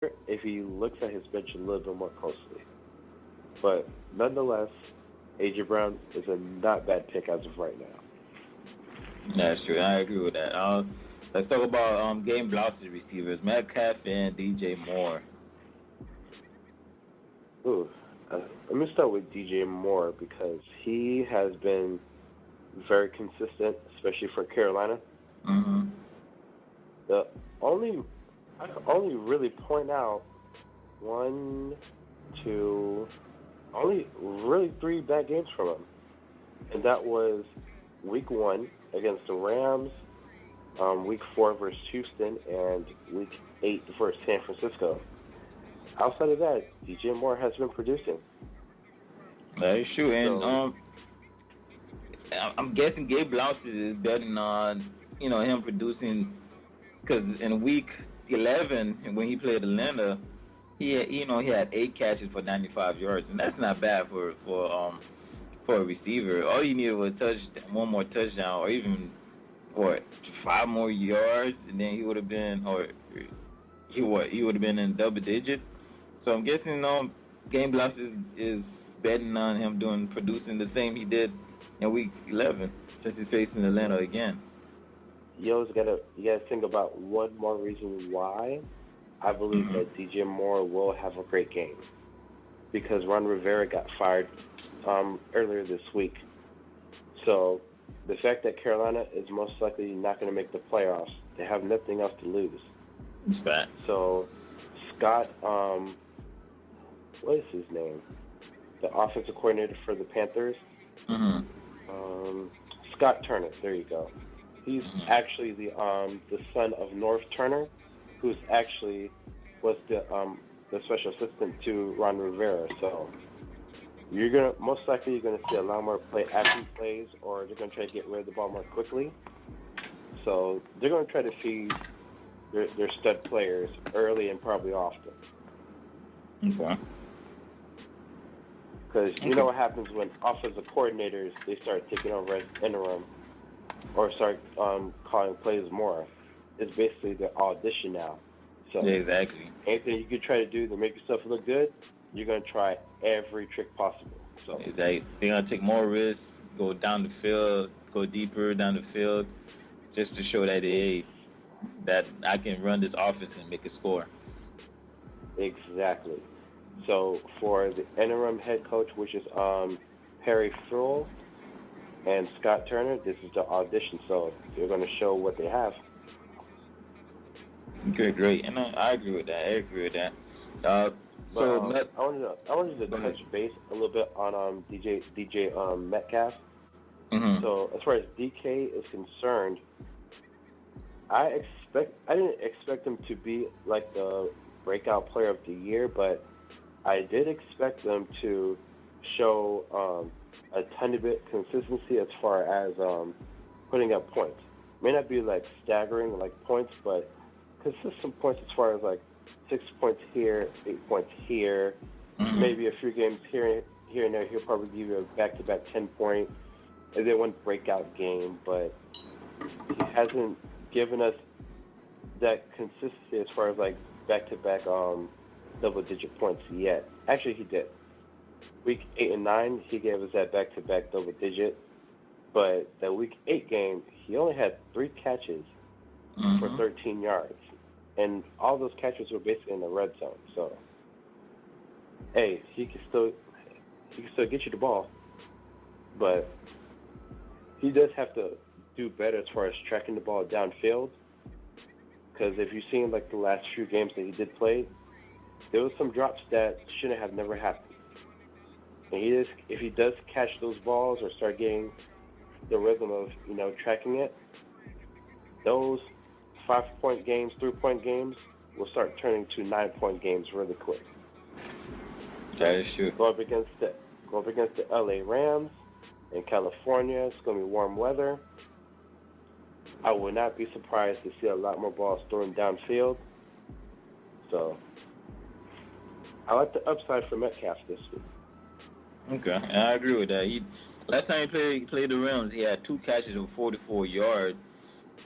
if he looks at his bench a little bit more closely. But nonetheless, AJ Brown is a not bad pick as of right now. That's true. I agree with that. Let's talk about game Blouses receivers, Metcalf and DJ Moore. Ooh, let me start with DJ Moore because he has been very consistent, especially for Carolina. Mm-hmm. The only I can only really point out one, two, only really three bad games from him, and that was Week 1 against the Rams, Week 4 versus Houston, and Week 8 versus San Francisco. Outside of that, DJ Moore has been producing. That is true, and I'm guessing Gabe Blouses is betting on him producing, because in Week 11 when he played Atlanta, he had 8 catches for 95 yards, and that's not bad for a receiver. All you needed was one more touchdown, or even 5 more yards, and then he would have been in double digits. So I'm guessing Game Blouses is betting on him producing the same he did in Week 11 since he's facing Atlanta again. You gotta think about one more reason why I believe that DJ Moore will have a great game, because Ron Rivera got fired earlier this week. So the fact that Carolina is most likely not going to make the playoffs, they have nothing else to lose. It's bad. So Scott, what is his name? The offensive coordinator for the Panthers. Mm-hmm. Scott Turner. There you go. He's actually the son of North Turner, who's actually was the special assistant to Ron Rivera. So most likely you're gonna see a lot more play action plays, or they're gonna try to get rid of the ball more quickly. So they're gonna try to feed their stud players early and probably often. Okay. Because you know what happens when offensive coordinators, they start taking over as interim or start calling plays more. It's basically their audition now. So yeah, exactly. Anything you can try to do to make yourself look good, you're going to try every trick possible. So exactly. They're going to take more risks, go down the field, go deeper down the field, just to show that I can run this offense and make a score. Exactly. So for the interim head coach, which is Perry Farrell and Scott Turner, this is the audition. So they're going to show what they have. Great. And I agree with that. I wanted to touch base a little bit on DJ Metcalf. Mm-hmm. So as far as DK is concerned, I didn't expect him to be like the breakout player of the year, but I did expect them to show a tiny bit consistency as far as putting up points. May not be like staggering like points, but consistent points as far as like 6 points here, 8 points here, maybe a few games here and there. He'll probably give you a back-to-back 10-point, and then one breakout game, but he hasn't given us that consistency as far as like back-to-back double-digit points yet. Actually, he did. Week 8 and 9, he gave us that back-to-back double-digit, but that Week 8 game, he only had 3 catches for 13 yards. And all those catches were basically in the red zone. So, hey, he can still get you the ball, but he does have to do better as far as tracking the ball downfield. Because if you've seen like the last few games that he did play, there was some drops that shouldn't have never happened. And if he does catch those balls or start getting the rhythm of tracking it, those 5-point games, 3-point games will start turning to 9-point games really quick. That is true. Go up against the LA Rams in California. It's going to be warm weather. I would not be surprised to see a lot more balls thrown downfield. So I like the upside for Metcalf this week. Okay, I agree with that. Last time he played the Rams, he had 2 catches of 44 yards.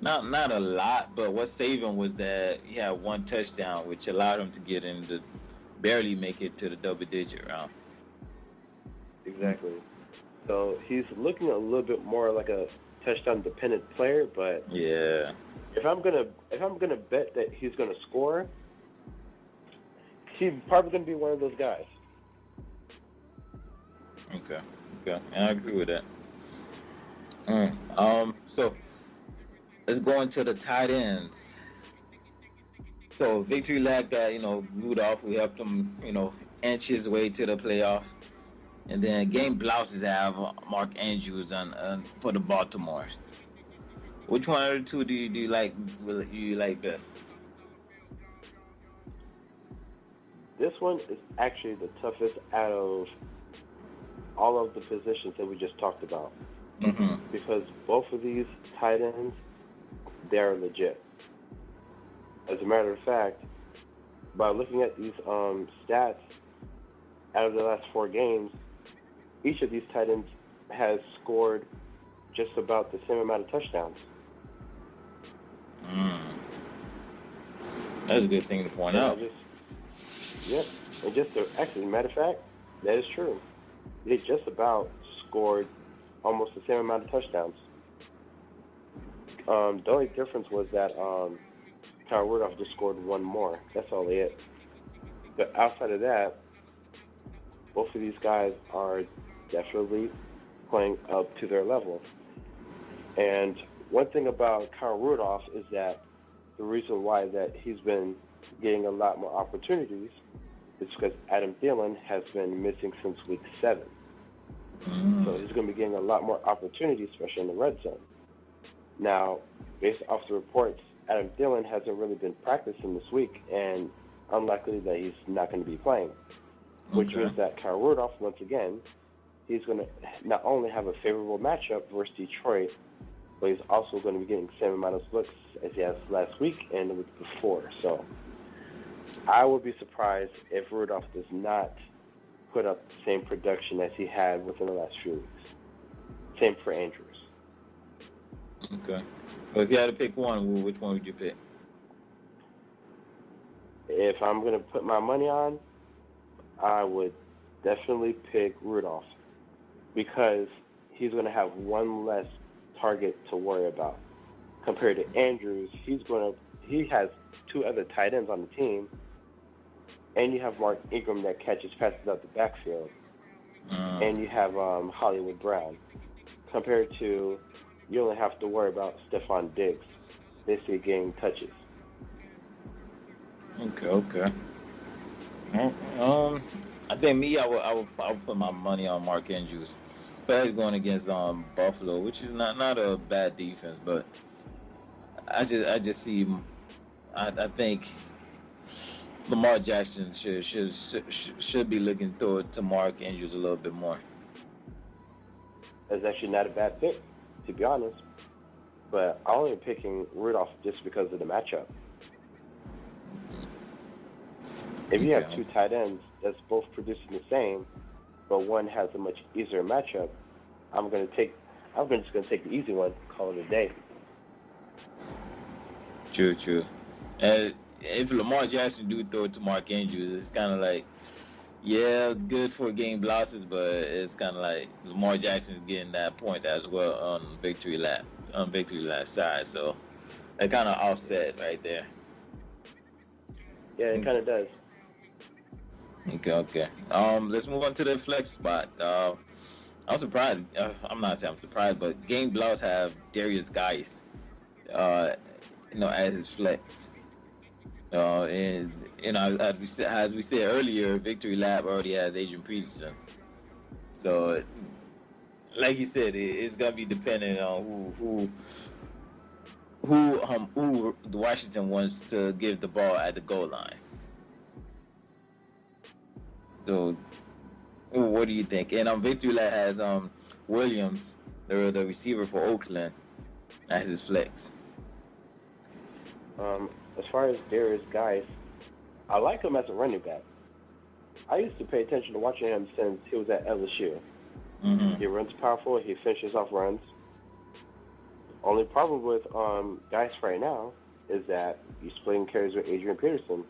Not a lot, but what saved him was that he had one touchdown, which allowed him to get into barely make it to the double-digit round. Exactly. So he's looking a little bit more like a touchdown-dependent player, but yeah, if I'm gonna bet that he's gonna score, he's probably gonna be one of those guys. Okay, I agree with that. So let's go into the tight ends. So Victory Lap got, Rudolph, who helped him, inch his way to the playoffs. And then Blouses have Mark Andrews for the Baltimore. Which one of the two do you like best? This one is actually the toughest out of all of the positions that we just talked about. Mm-hmm. Because both of these tight ends, they're legit. As a matter of fact, by looking at these stats, out of the last 4 games, each of these tight ends has scored just about the same amount of touchdowns. That's a good thing to point out. Actually, matter of fact, that is true. They just about scored almost the same amount of touchdowns. The only difference was that Kyle Rudolph just scored 1 more. That's all it. But outside of that, both of these guys are definitely playing up to their level. And one thing about Kyle Rudolph is that the reason why that he's been getting a lot more opportunities is because Adam Thielen has been missing since week 7. So he's going to be getting a lot more opportunities, especially in the red zone. Now, based off the reports, Adam Thielen hasn't really been practicing this week, and unlikely that he's not going to be playing. Which means that Kyle Rudolph, once again, he's going to not only have a favorable matchup versus Detroit, but he's also going to be getting the same amount of looks as he has last week and the week before. So I would be surprised if Rudolph does not put up the same production as he had within the last few weeks. Same for Andrews. Okay. Well, if you had to pick one, which one would you pick? If I'm going to put my money on, I would definitely pick Rudolph because he's going to have one less target to worry about. Compared to Andrews, he has 2 other tight ends on the team, and you have Mark Ingram that catches passes out the backfield, and you have Hollywood Brown. Compared to, you only have to worry about Stephon Diggs, basically getting touches. Okay. I think I would put my money on Mark Andrews. But he's going against Buffalo, which is not a bad defense, but I just see I think Lamar Jackson should be looking to Mark Andrews a little bit more. That's actually not a bad pick, to be honest. But I'm only picking Rudolph just because of the matchup. If you have 2 tight ends that's both producing the same, but one has a much easier matchup, I'm just going to take the easy one, call it a day. True. And if Lamar Jackson do throw it to Mark Andrews, it's kind of like, yeah, good for game Blouses, but it's kind of like Lamar Jackson's getting that point as well on Victory Lap side, so that kind of offset right there. Yeah, it kind of does. Okay. Let's move on to the flex spot. I'm surprised. I'm not saying I'm surprised, but Game Blouses have Darius Geis, as his flex. And as we said earlier, Victory Lap already has Adrian Peterson. So, like you said, it's gonna be dependent on who the Washington wants to give the ball at the goal line. So, what do you think? And Victory Lap has Williams, the receiver for Oakland, as his flex. As far as Darius Geis, I like him as a running back. I used to pay attention to watching him since he was at LSU. He runs powerful. He finishes off runs. Only problem with Geis right now is that he's splitting carries with Adrian Peterson,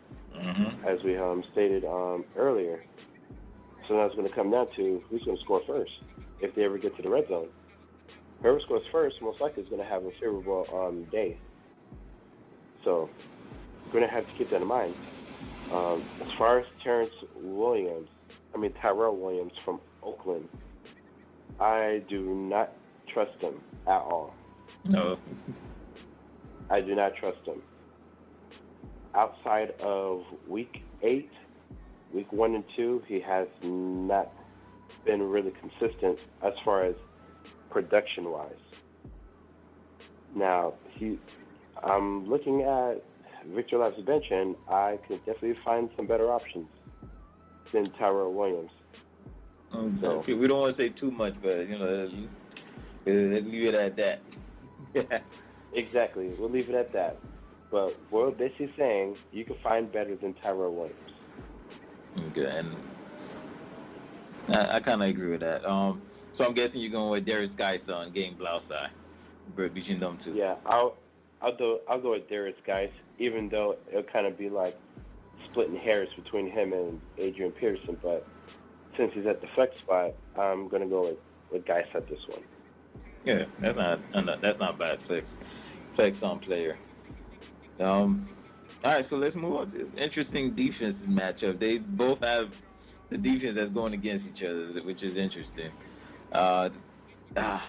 as we stated earlier. So now it's going to come down to who's going to score first if they ever get to the red zone. Whoever scores first most likely is going to have a favorable day. So we're going to have to keep that in mind. As far as Tyrell Williams from Oakland, I do not trust him at all. No. I do not trust him. Outside of week 8, week 1 and 2, he has not been really consistent as far as production-wise. Now, I'm looking at Victor Lap's bench, and I can definitely find some better options than Tyrell Williams. So, we don't want to say too much, but, let's leave it at that. Exactly. We'll leave it at that. But we're basically saying you can find better than Tyrell Williams. Okay, and I kind of agree with that. So I'm guessing you're going with Darius Geis on game Blouses between them two. Yeah, I'll go with Darius Geis, even though it'll kind of be like splitting hairs between him and Adrian Peterson. But since he's at the flex spot, I'm going to go with Geis at this one. Yeah, that's not bad flex on player. All right, so let's move on to this interesting defense matchup. They both have the defense that's going against each other, which is interesting.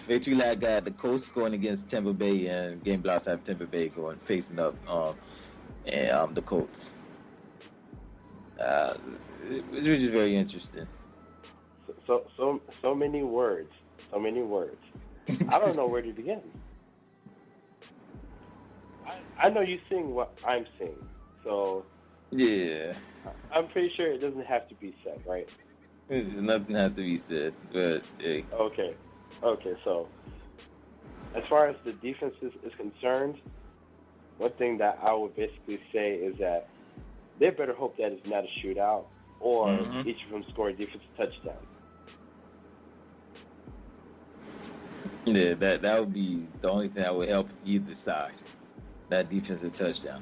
Victory Lab got the Colts going against Tampa Bay, and Game Blouses have Tampa Bay facing up the Colts. Which is very interesting. So many words. So many words. I don't know where to begin. I know you're seeing what I'm seeing, so yeah, I'm pretty sure it doesn't have to be said, right? Nothing has to be said, but hey. Okay, so as far as the defense is concerned, one thing that I would basically say is that they better hope that it's not a shootout or each of them score a defensive touchdown. Yeah, that would be the only thing that would help either side. That defensive touchdown.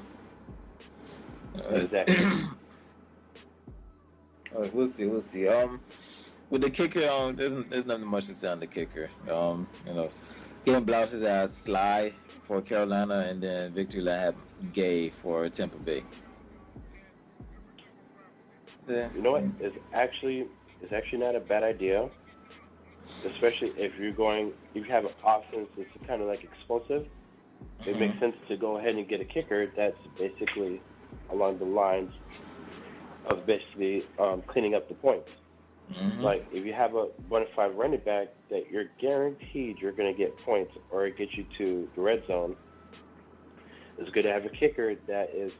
Exactly. All right, we'll see. With the kicker, there's nothing much to say on the kicker. Game Blouses have Sly for Carolina, and then Victory Lab Gay for Tampa Bay. Yeah. You know what? It's actually not a bad idea, especially if you have an offense that's kind of like explosive. It makes sense to go ahead and get a kicker that's basically along the lines of basically cleaning up the points. Like if you have a bona fide running back that you're guaranteed you're going to get points or get you to the red zone, it's good to have a kicker that is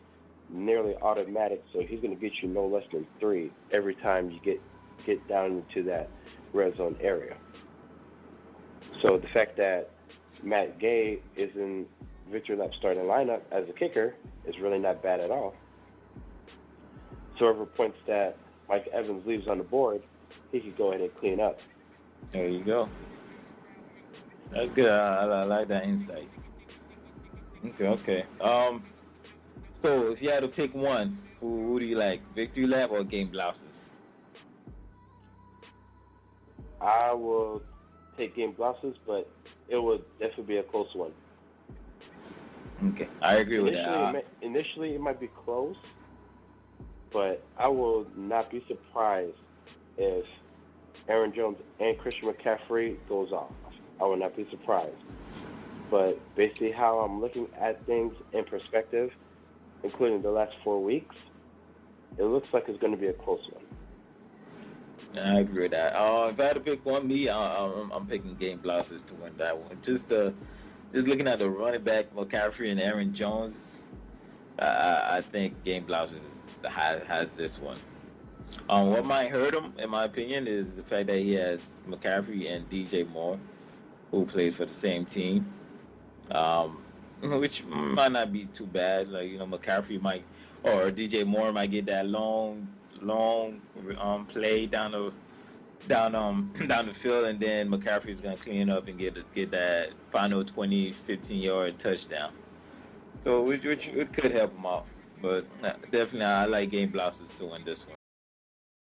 nearly automatic, so he's going to get you no less than 3 every time you get down into that red zone area. So the fact that Matt Gay is in Victor Lap's starting lineup as a kicker is really not bad at all. So whatever points that Mike Evans leaves on the board, he could go ahead and clean up. There you go. That's good. I like that insight. Okay. So if you had to pick one, who do you like, Victory Lab or Game Blouses? I will take Game Blouses, but it will definitely be a close one. Okay, I agree with that. Initially, it might be close, but I will not be surprised if Aaron Jones and Christian McCaffrey goes off. I will not be surprised. But basically how I'm looking at things in perspective, including the last 4 weeks, it looks like it's going to be a close one. I agree with that. If I had to pick one, I'm picking Game Blouses to win that one. Just looking at the running back, McCaffrey and Aaron Jones, I think Game Blouses has this one. What might hurt him, in my opinion, is the fact that he has McCaffrey and DJ Moore, who plays for the same team, which might not be too bad. Like, McCaffrey or DJ Moore might get that long play down down the field, and then McCaffrey's gonna clean up and get that final 20, 15-yard touchdown. So which it could help him out, but definitely I like game Blouses to win this one.